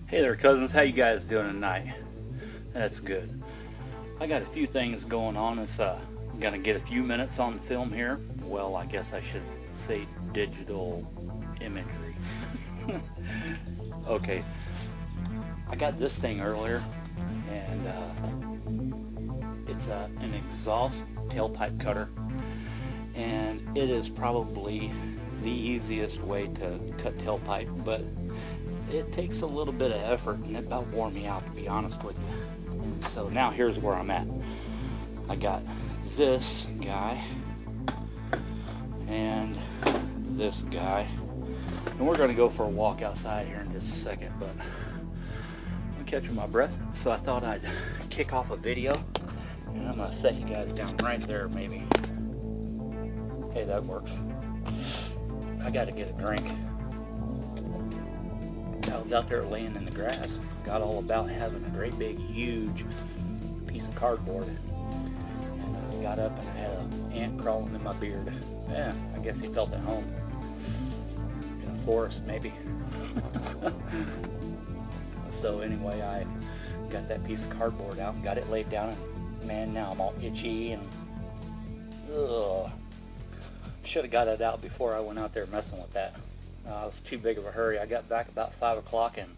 Hey there, cousins. How you guys doing tonight? That's good. I got a few things going on. It's gonna get a few minutes on film here. Well, I guess I should say digital imagery. Okay, I got this thing earlier, and it's an exhaust tailpipe cutter, and it is probably the easiest way to cut tailpipe, but it takes a little bit of effort, and it about wore me out, to be honest with you. And so now here's where I'm at. I got this guy and this guy, and we're going to go for a walk outside here in just a second, but I'm catching my breath, so I thought I'd kick off a video, and I'm going to set you guys down right there maybe. Hey, that works. I got to get a drink. I was out there laying in the grass, forgot all about having a great big huge piece of cardboard, and I got up and I had an ant crawling in my beard. Yeah, I guess he felt at home in a forest maybe. So anyway, I got that piece of cardboard out and got it laid down, and man, now I'm all itchy and ugh. Should have got it out before I went out there messing with that. It was too big of a hurry. I got back about 5 o'clock and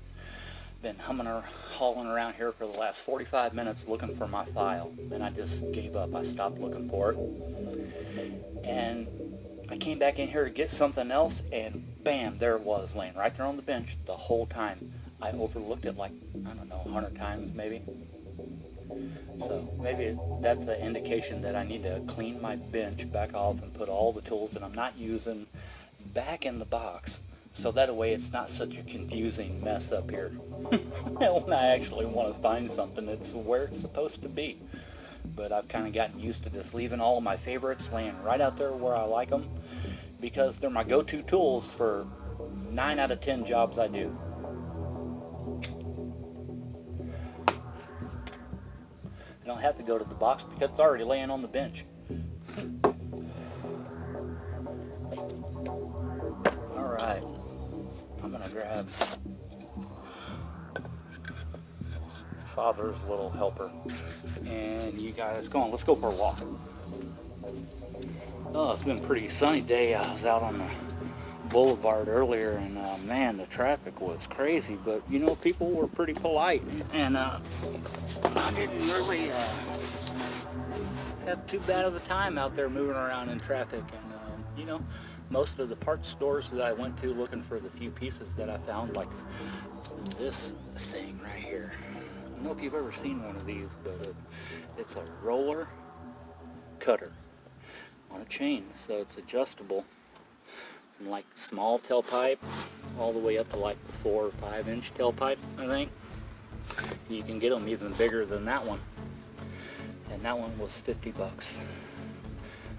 been humming or hauling around here for the last 45 minutes looking for my file. And I just gave up. I stopped looking for it. And I came back in here to get something else, and bam, there it was, laying right there on the bench the whole time. I overlooked it like, I don't know, 100 times maybe. So maybe that's an indication that I need to clean my bench back off and put all the tools that I'm not using back in the box, so that way it's not such a confusing mess up here. When I actually want to find something, it's where it's supposed to be. But I've kind of gotten used to just leaving all of my favorites laying right out there where I like them, because they're my go-to tools for 9 out of 10 jobs I do. I don't have to go to the box because it's already laying on the bench. Alright, I'm gonna grab Father's little helper, and you guys go on, let's go for a walk. Oh, it's been a pretty sunny day. I was out on the boulevard earlier, and man, the traffic was crazy, but you know, people were pretty polite, and I didn't really have too bad of a time out there moving around in traffic. And you know, most of the parts stores that I went to looking for the few pieces that I found, like this thing right here. I don't know if you've ever seen one of these, but it's a roller cutter on a chain, so it's adjustable from like small tailpipe all the way up to like 4 or 5 inch tailpipe, I think. You can get them even bigger than that one, and that one was 50 bucks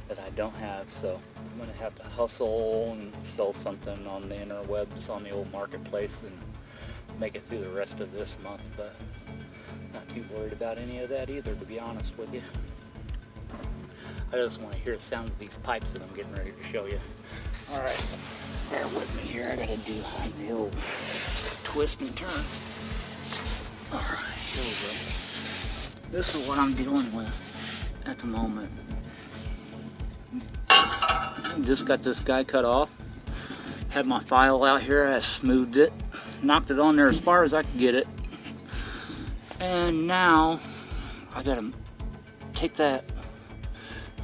that I don't have, so I'm gonna have to hustle and sell something on the interwebs on the old marketplace and make it through the rest of this month, but not too worried about any of that either, to be honest with you. I just want to hear the sound of these pipes that I'm getting ready to show you. Alright, bear with me here. I gotta do the old twist and turn. Alright, here we go. This is what I'm dealing with at the moment. Just got this guy cut off. Had my file out here. I smoothed it, knocked it on there as far as I could get it. And now I gotta take that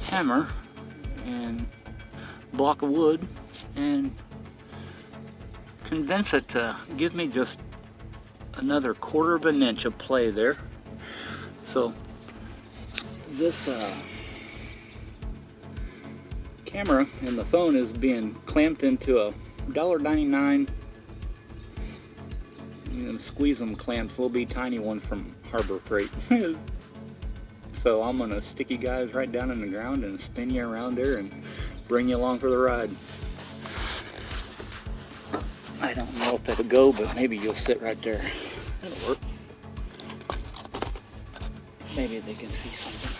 hammer and block of wood and convince it to give me just another 1/4 of an inch of play there. So this camera and the phone is being clamped into a $1.99 squeeze them clamps, little bitty tiny one from Harbor Freight. So I'm gonna stick you guys right down in the ground and spin you around there and bring you along for the ride. I don't know if that'll go, but maybe you'll sit right there. That'll work. Maybe they can see something.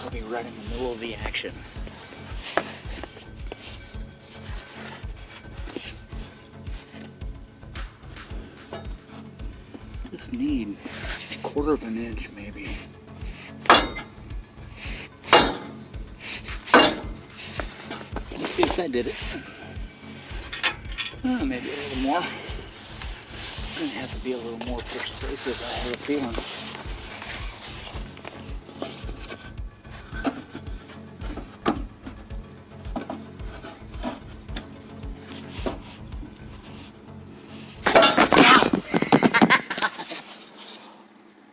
I'll be right in the middle of the action. just need a quarter of an inch maybe. Let's see if that did it. Maybe a little more. It's gonna have to be a little more persuasive, I have a feeling.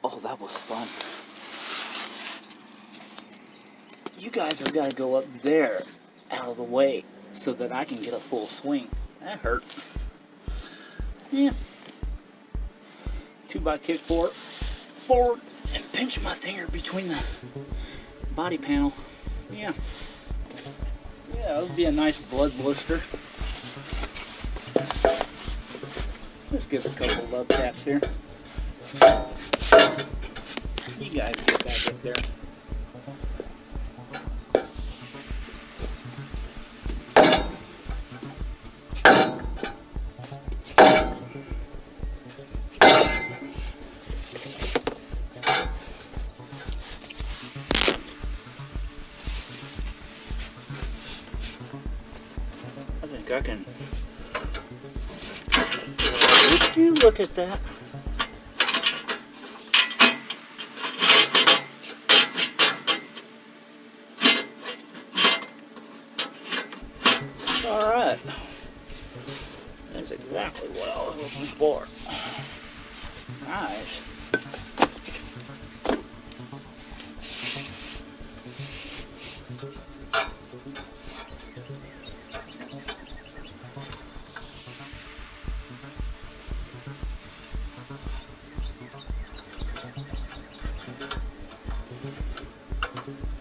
Oh, that was fun. You guys have got to go up there out of the way so that I can get a full swing. That hurt. Yeah. 2x kick forward and pinch my finger between the body panel. Yeah. Yeah, that would be a nice blood blister. Let's give it a couple love taps here. You guys get back up there. I think I can. Would you look at that? All right. That's exactly what I was looking for. Nice.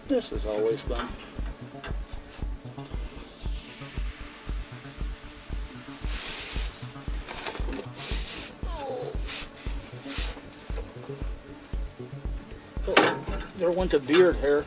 This is always fun. Oh, there went a beard hair.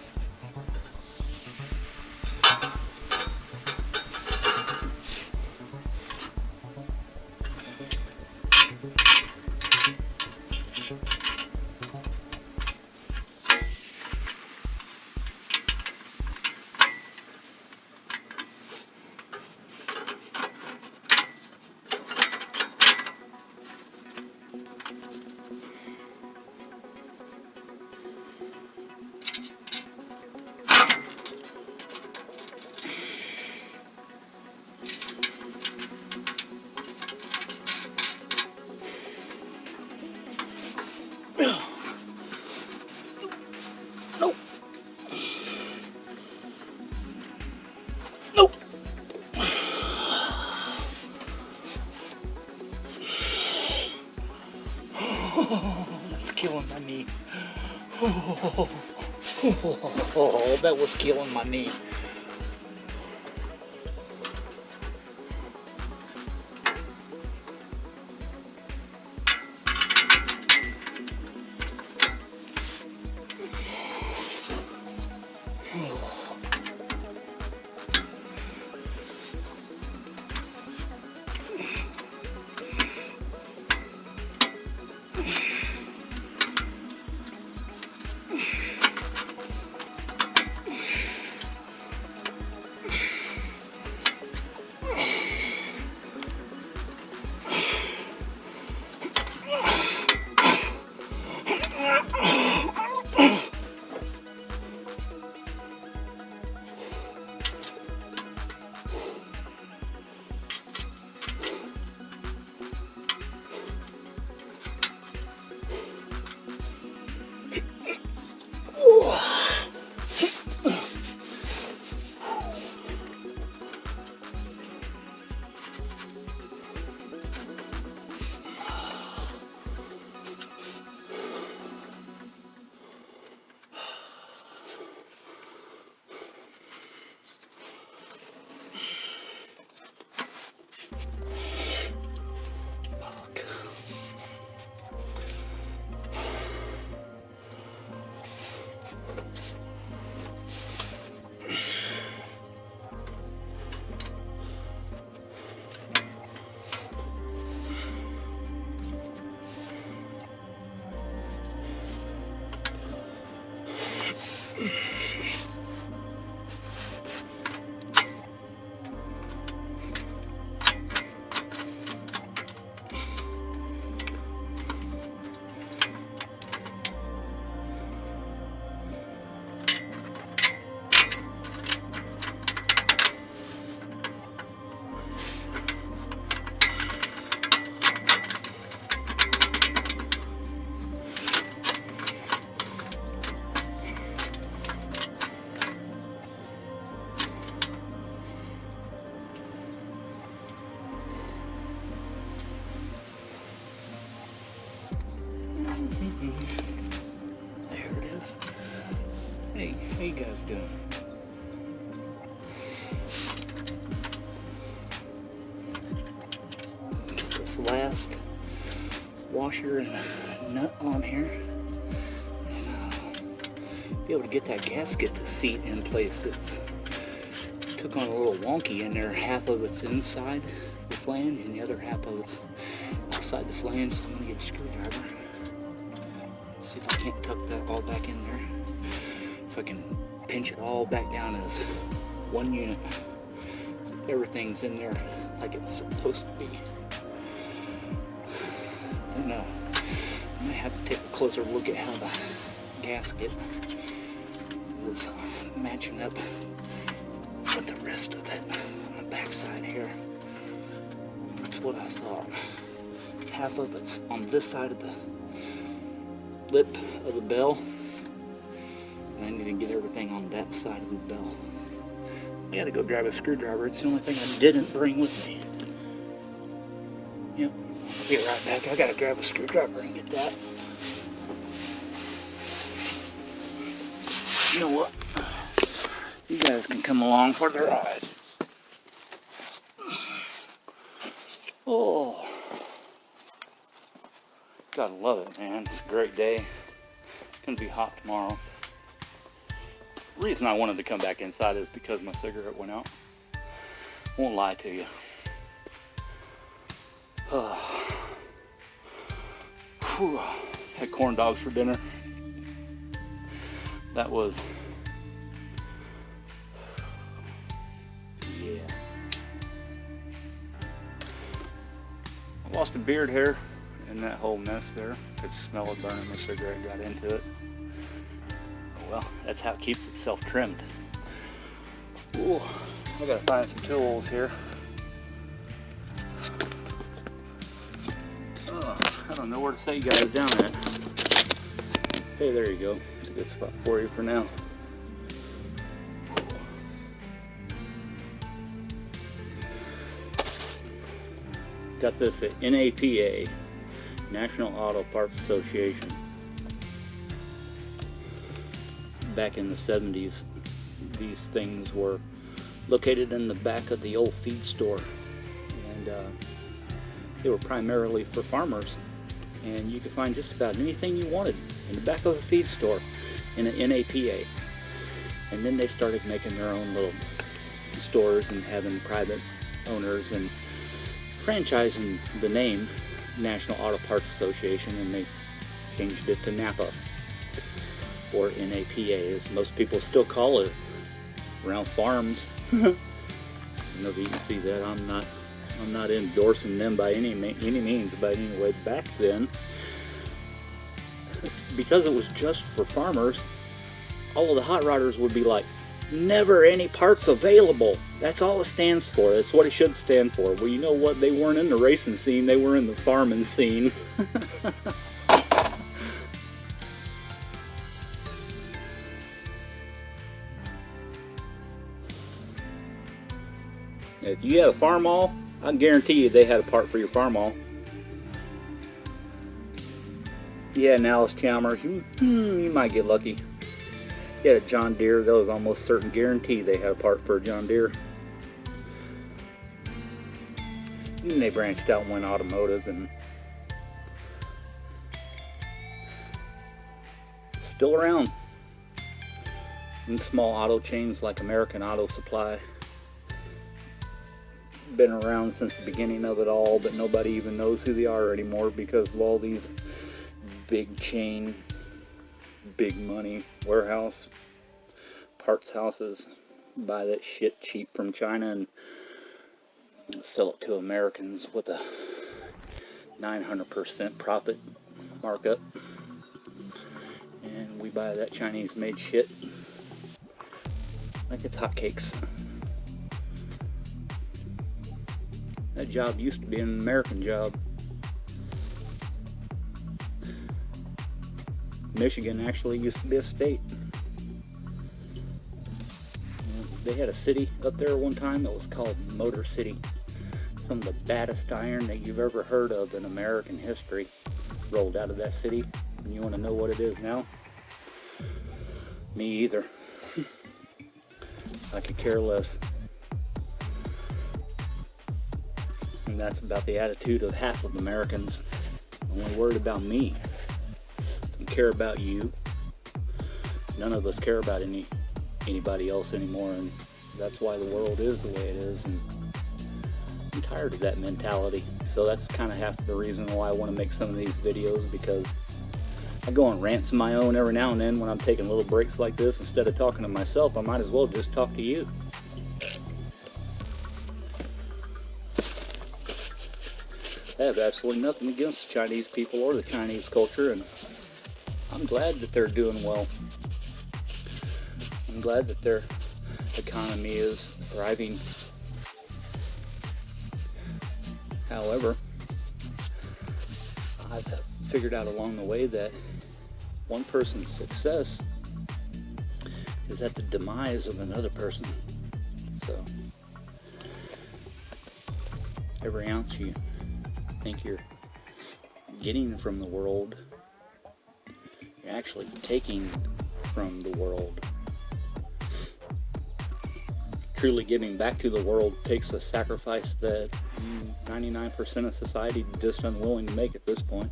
Nope. Nope. Oh, that's killing my knee. Oh, that was killing my knee. you guys doing? Get this last washer and nut on here. And be able to get that gasket seat in place. It's took on a little wonky in there. Half of it's inside the flange and the other half of it's outside the flange. So I'm gonna get a screwdriver. See if I can't tuck that all back in there. If I can pinch it all back down as one unit. Everything's in there like it's supposed to be. And I might have to take a closer look at how the gasket was matching up with the rest of it on the back side here. That's what I thought. Half of it's on this side of the lip of the bell, and I need to get everything on that side of the bell. I gotta go grab a screwdriver. It's the only thing I didn't bring with me. Yep, I'll be right back. I gotta grab a screwdriver and get that. You know what? You guys can come along for the ride. Oh, gotta love it, man. It's a great day. It's gonna be hot tomorrow. The reason I wanted to come back inside is because my cigarette went out. Won't lie to you. Had corn dogs for dinner. That was, yeah. I lost a beard hair in that whole mess there. Could smell it burning. My cigarette got into it. Well, that's how it keeps itself trimmed. Ooh, I gotta find some tools here. Oh, I don't know where to set you guys down at. Hey, there you go. It's a good spot for you for now. Got this at NAPA, National Auto Parts Association. Back in the 70s, these things were located in the back of the old feed store, and they were primarily for farmers, and you could find just about anything you wanted in the back of a feed store in an NAPA. And then they started making their own little stores and having private owners and franchising the name National Auto Parts Association, and they changed it to NAPA, or NAPA, as most people still call it around farms. I don't know if you can see that. I'm not endorsing them by any means, but anyway, back then, because it was just for farmers, all of the hot rodders would be like, never any parts available. That's all it stands for. That's what it should stand for. Well, you know what? They weren't in the racing scene. They were in the farming scene. If you had a farm-all, I can guarantee you they had a part for your farm-all. Yeah, an Alice Chalmers, you might get lucky. You had a John Deere, that was almost certain guarantee they had a part for a John Deere. And they branched out and went automotive, and still around. And small auto chains like American Auto Supply. Been around since the beginning of it all, but nobody even knows who they are anymore because of all these big chain, big money warehouse parts houses buy that shit cheap from China and sell it to Americans with a 900% profit markup, and we buy that Chinese made shit like it's hotcakes. That job used to be an American job. Michigan actually used to be a state. They had a city up there one time that was called Motor City. Some of the baddest iron that you've ever heard of in American history rolled out of that city. And you want to know what it is now? Me either. I could care less. And that's about the attitude of half of Americans. Only worried about me. Don't care about you. None of us care about anybody else anymore, and that's why the world is the way it is. And I'm tired of that mentality. So that's kind of half the reason why I want to make some of these videos, because I go on rants of my own every now and then when I'm taking little breaks like this. Instead of talking to myself, I might as well just talk to you. I have absolutely nothing against Chinese people or the Chinese culture, and I'm glad that they're doing well. I'm glad that their economy is thriving. However, I've figured out along the way that one person's success is at the demise of another person. So every ounce you think you're getting from the world, you're actually taking from the world. Truly giving back to the world takes a sacrifice that 99% of society is just unwilling to make at this point.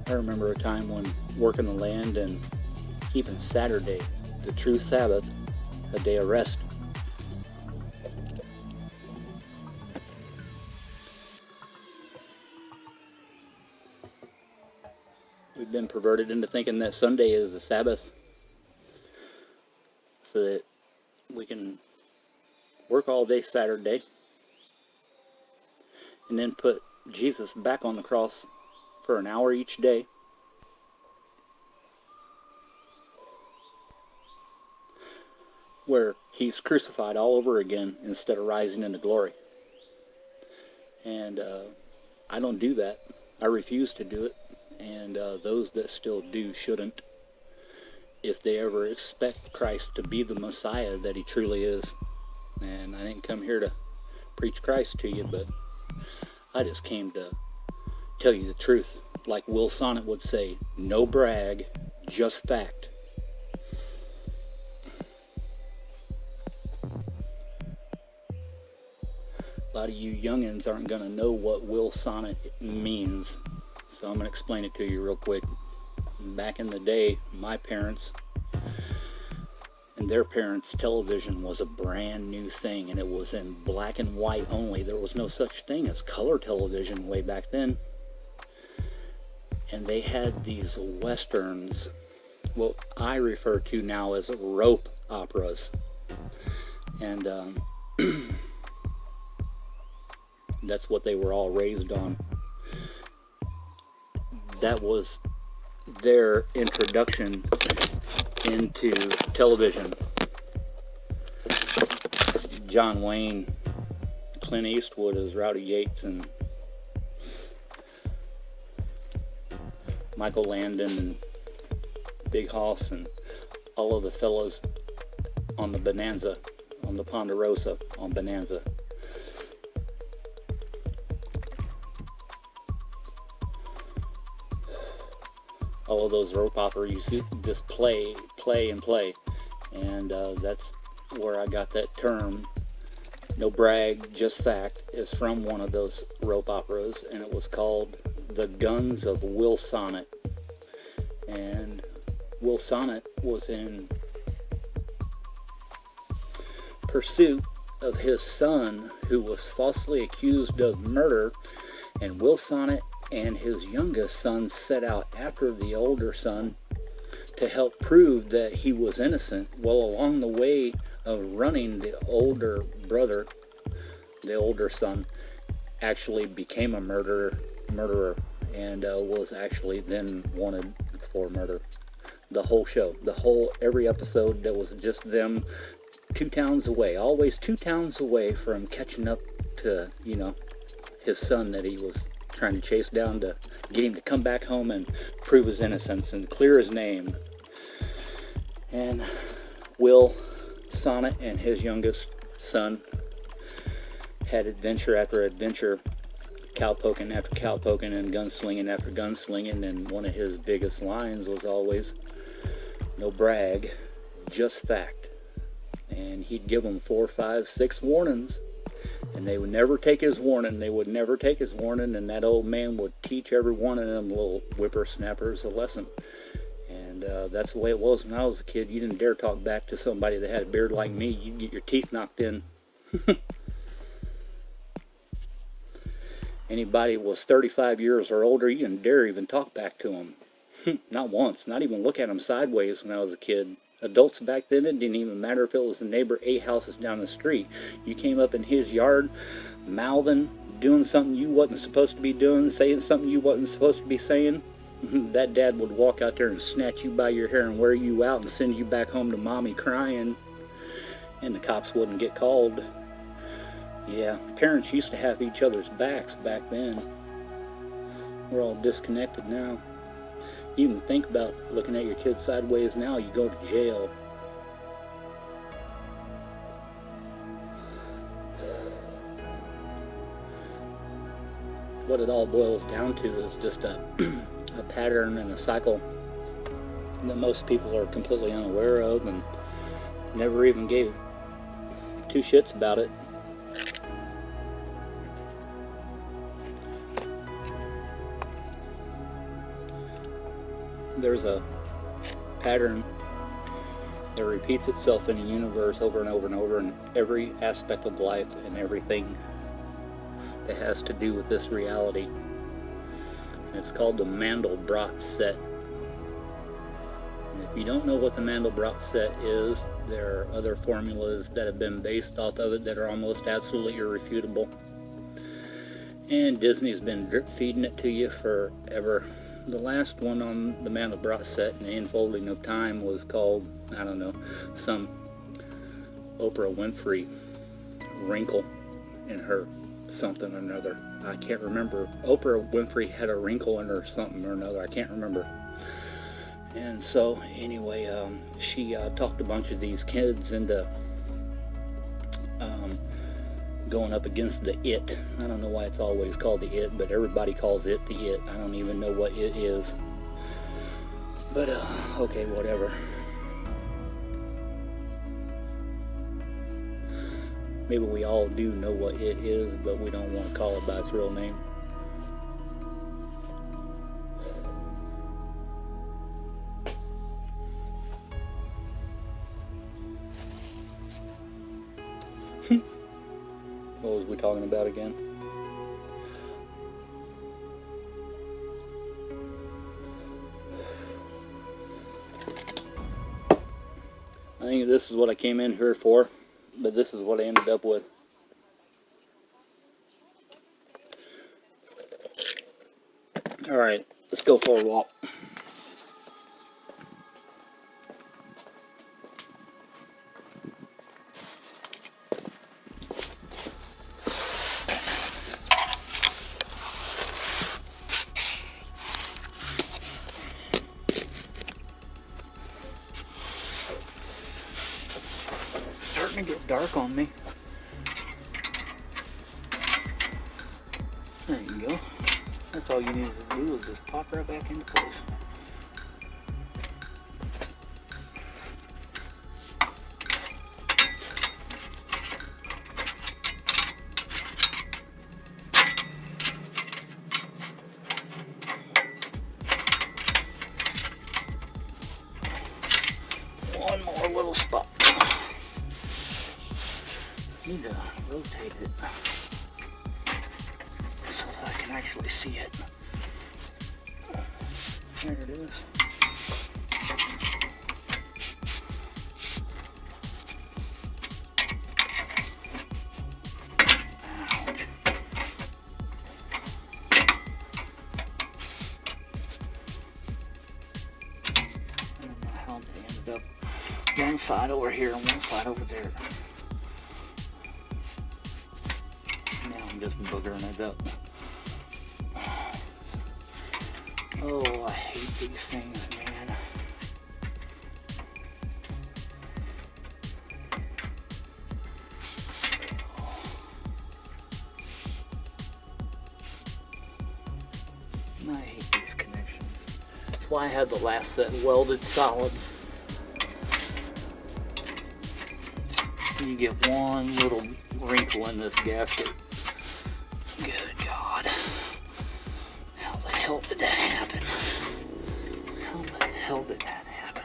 I remember a time when working the land and keeping Saturday, the true Sabbath, a day of rest. We've been perverted into thinking that Sunday is the Sabbath, so that we can work all day Saturday and then put Jesus back on the cross for an hour each day, where he's crucified all over again instead of rising into glory. And I don't do that. I refuse to do it. And those that still do shouldn't, if they ever expect Christ to be the Messiah that he truly is. And I didn't come here to preach Christ to you, but I just came to tell you the truth. Like Will Sonnet would say, no brag, just fact. A lot of you youngins aren't going to know what Will Sonnet means. So I'm going to explain it to you real quick. Back in the day, my parents and their parents' television was a brand new thing, and it was in black and white only. There was no such thing as color television way back then. And they had these westerns, what I refer to now as rope operas. And that's what they were all raised on. That was their introduction into television. John Wayne, Clint Eastwood as Rowdy Yates, and Michael Landon and Big Hoss, and all of the fellas on the Bonanza, on the Ponderosa, on Bonanza. All of those rope operas, you just play, and that's where I got that term. No brag, just fact, is from one of those rope operas, and it was called The Guns of Will Sonnet. And Will Sonnet was in pursuit of his son, who was falsely accused of murder, and Will Sonnet and his youngest son set out after the older son to help prove that he was innocent. Well, along the way of running, the older brother, the older son, actually became a murderer, and was actually then wanted for murder. The whole show, every episode, that was just them 2 towns away, always 2 towns away from catching up to, his son that he was trying to chase down to get him to come back home and prove his innocence and clear his name. And Will Sonnet and his youngest son had adventure after adventure cowpoking after cowpoking and gunslinging after gunslinging, and one of his biggest lines was always, no brag, just fact. And he'd give them 4, 5, 6 warnings, and they would never take his warning. They would never take his warning, and that old man would teach every one of them little whippersnappers a lesson. And that's the way it was when I was a kid. You didn't dare talk back to somebody that had a beard like me. You'd get your teeth knocked in. Anybody that was 35 years or older, you didn't dare even talk back to them. Not once. Not even look at them sideways when I was a kid. Adults back then, it didn't even matter if it was the neighbor 8 houses down the street. You came up in his yard, mouthing, doing something you wasn't supposed to be doing, saying something you wasn't supposed to be saying. That dad would walk out there and snatch you by your hair and wear you out and send you back home to mommy crying. And the cops wouldn't get called. Yeah, parents used to have each other's backs back then. We're all disconnected now. You even think about looking at your kid sideways now, you go to jail. What it all boils down to is just a pattern and a cycle that most people are completely unaware of and never even gave 2 shits about it. There's a pattern that repeats itself in the universe over and over and over in every aspect of life and everything that has to do with this reality. And it's called the Mandelbrot set. And if you don't know what the Mandelbrot set is, there are other formulas that have been based off of it that are almost absolutely irrefutable. And Disney's been drip feeding it to you forever. The last one on the Mandelbrot set in the unfolding of time was called, I don't know, some Oprah Winfrey wrinkle in her something or another. I can't remember. Oprah Winfrey had a wrinkle in her something or another. I can't remember. And so anyway, she talked a bunch of these kids into going up against the It. I don't know why it's always called the It, but everybody calls it the It. I don't even know what it is. But, okay, whatever. Maybe we all do know what it is, but we don't want to call it by its real name. What was we talking about again? I think this is what I came in here for, but this is what I ended up with. Alright, let's go for a walk. Starting to get dark on me. There you go. That's all you needed to do was just pop right back into place. One more little spot. Need to rotate it so that I can actually see it. There it is. Ouch. I don't know how they ended up one side over here and one side over there. Now I'm just boogering it up. Oh, I hate these things, man. I hate these connections. That's why I had the last set welded solid. You get one little wrinkle in this gasket. Good God. How the hell did that happen? How the hell did that happen?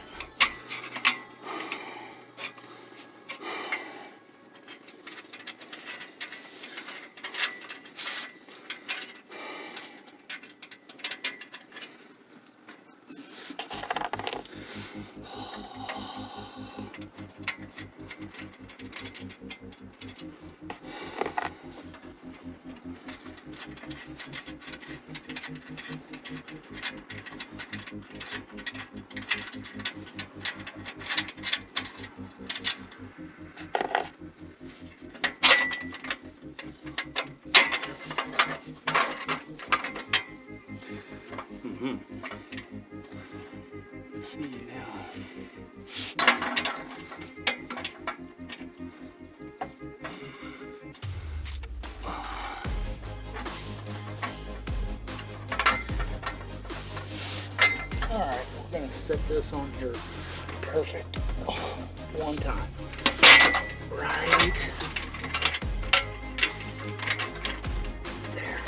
Let's see now. Alright, we're going to set this on here perfect. One time. Right there.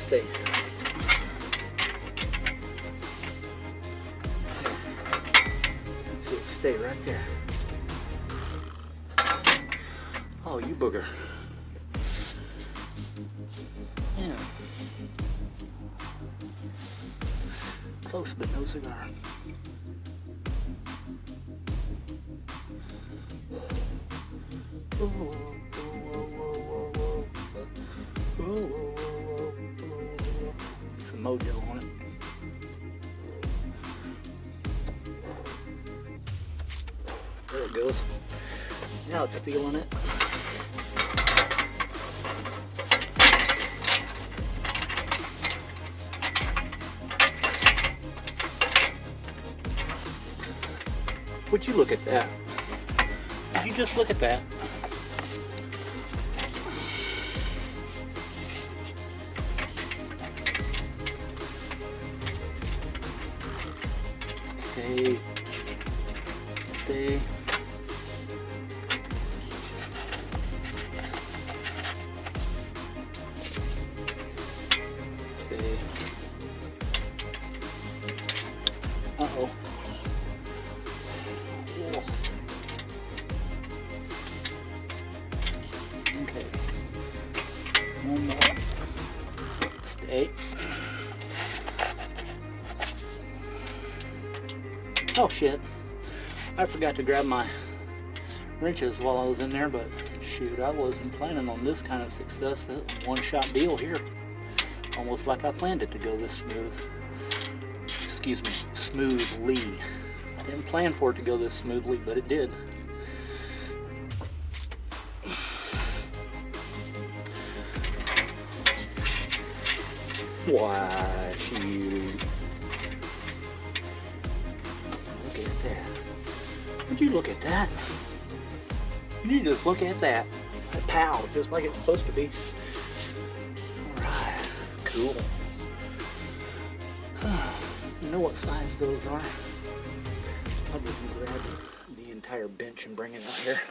Stay. So stay right there. Oh, you booger. Yeah. Close, but no cigar. Whoa, whoa, whoa, whoa, whoa, whoa, whoa, whoa, whoa. Some mojo on it. There it goes. Now it's feeling it. Would you look at that? Would you just look at that? Stay. Stay. Stay. Uh-oh. Okay. One more. Stay. Oh shit. I forgot to grab my wrenches while I was in there, but shoot, I wasn't planning on this kind of success. That one-shot deal here. Almost like I planned it to go this smooth. Excuse me, smoothly. I didn't plan for it to go this smoothly, but it did. Why, shoot. Look at that. Would you look at that? You just look at that. Pow, just like it's supposed to be. Alright, cool. You know what size those are? I'll just grab the entire bench and bring it out here.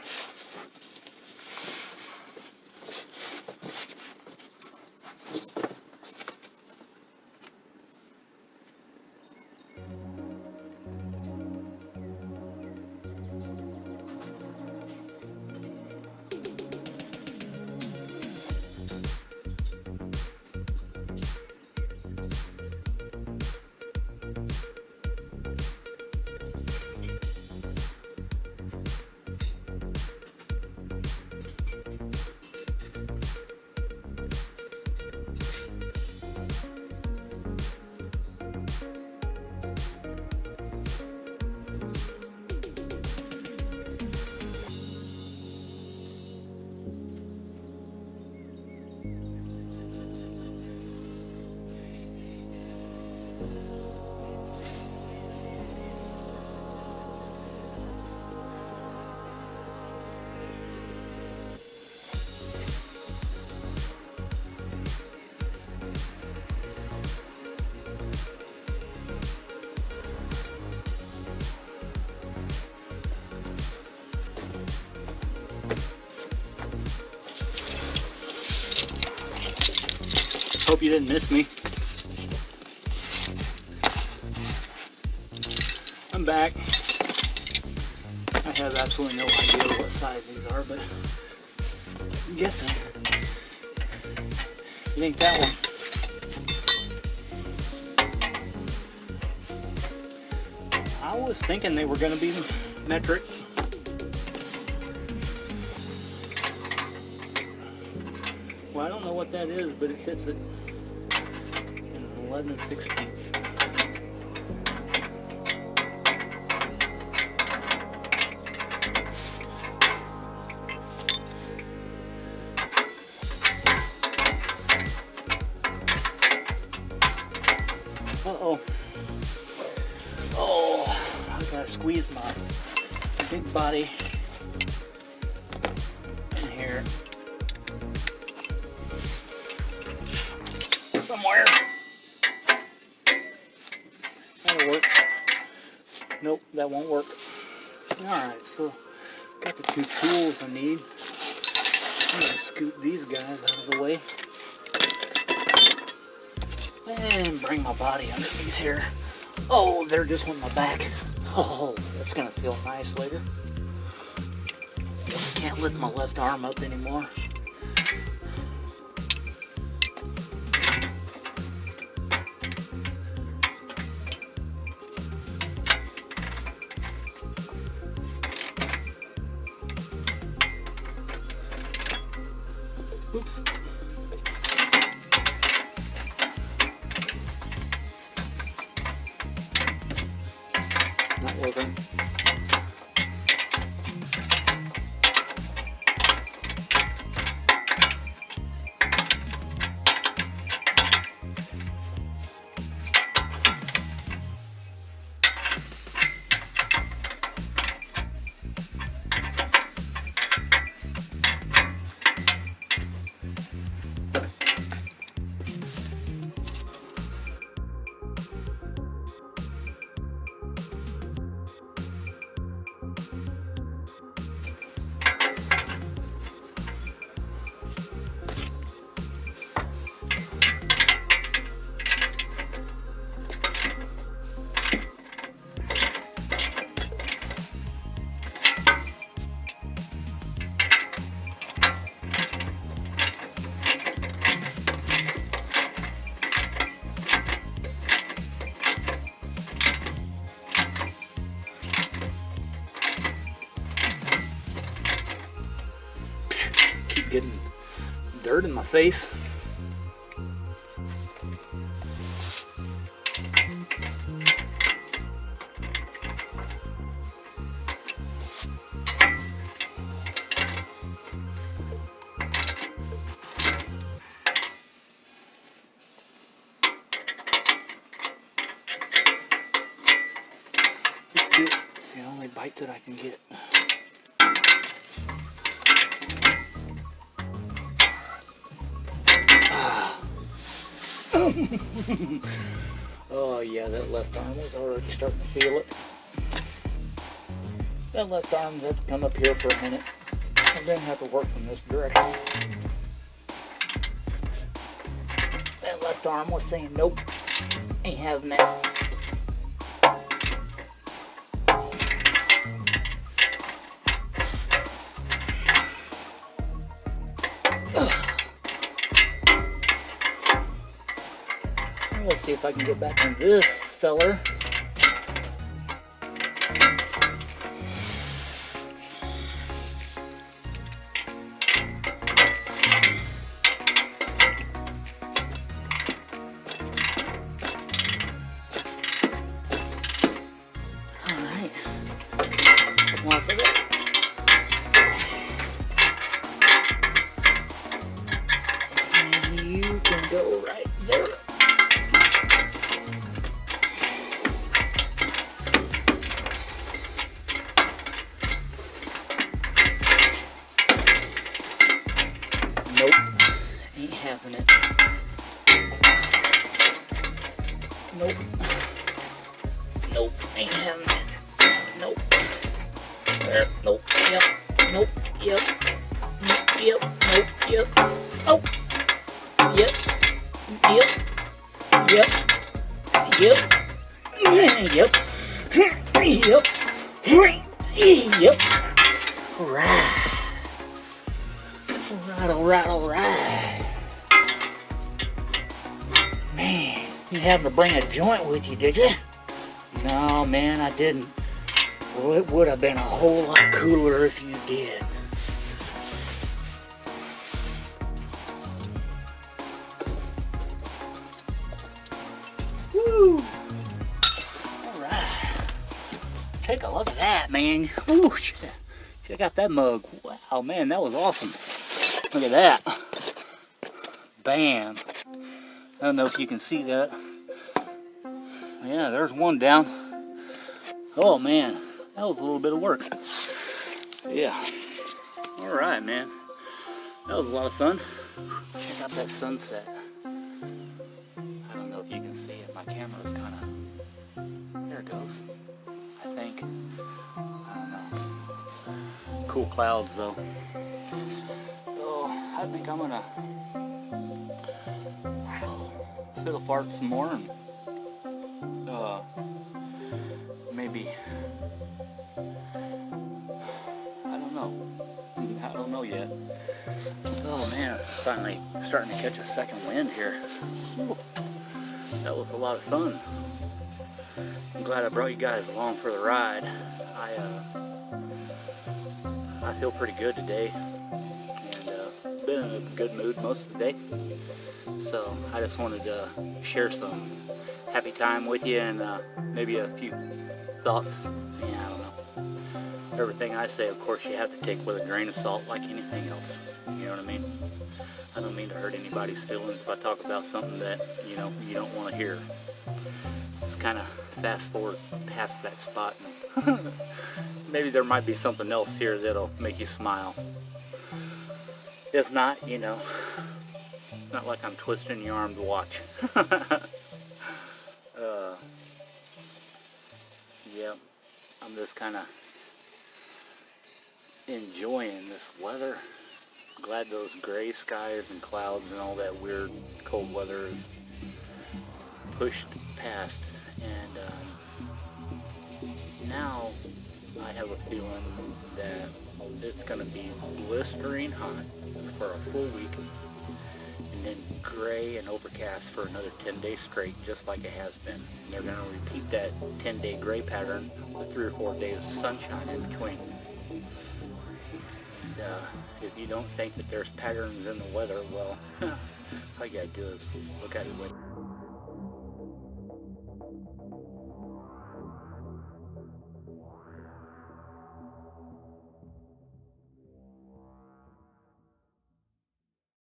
Hope you didn't miss me. I'm back. I have absolutely no idea what size these are, but I'm guessing it ain't that one. I was thinking they were going to be metric. Well, I don't know what that is, but it sits at 11/16. Uh-oh. Oh, I gotta squeeze my big body in here somewhere. That'll work. Nope, that won't work. Alright, so got the two tools I need. I'm gonna scoot these guys out of the way and bring my body underneath here. Oh, there just went my back. Oh, that's gonna feel nice later. Can't lift my left arm up anymore. Oops. Not working. Getting dirt in my face. It's the only bite that I can get. Oh yeah, that left arm was already starting to feel it. That left arm has to come up here for a minute. I'm going to have to work from this direction. That left arm was saying, nope, ain't having that. Let's see if I can get back on this feller. Alright. One for that. And you can go right there. Nope, ain't having it. Nope. Nope, ain't having it. Nope. There, nope, yep, nope, yep, nope, yep, nope, yep, oh, yep, Yep. Yep. Yep. Yep. Yep. Yep. Alright. Alright. Man, you happened to bring a joint with you, did you? No, man, I didn't. Well, it would have been a whole lot cooler if you did. Woo! Alright. Take a look at that, man. Woo! Check out that mug. Wow, man, that was awesome. Look at that. Bam. I don't know if you can see that. Yeah, there's one down. Oh, man. That was a little bit of work. Yeah. Alright, man. That was a lot of fun. Check out that sunset. I don't know if you can see it. My camera's kind of... There it goes. I think. I don't know. Cool clouds, though. Oh, I think I'm gonna fiddle fart some more and maybe, I don't know yet. Oh man, finally starting to catch a second wind here. Ooh, that was a lot of fun. I'm glad I brought you guys along for the ride. I feel pretty good today, and been in a good mood most of the day. So I just wanted to share some happy time with you and maybe a few thoughts. Yeah, I don't know. Everything I say, of course, you have to take with a grain of salt like anything else. You know what I mean? I don't mean to hurt anybody's feelings if I talk about something that, you know, you don't want to hear. Just kind of fast forward past that spot. And maybe there might be something else here that'll make you smile. If not, you know, it's not like I'm twisting your arm to watch. Yeah, I'm just kind of enjoying this weather. Glad those gray skies and clouds and all that weird cold weather is pushed past, and now I have a feeling that it's going to be blistering hot for a full week, and then gray and overcast for another 10 days straight, just like it has been. And they're going to repeat that 10-day gray pattern with 3 or 4 days of sunshine in between. And if you don't think that there's patterns in the weather, well, all you gotta do is look at it with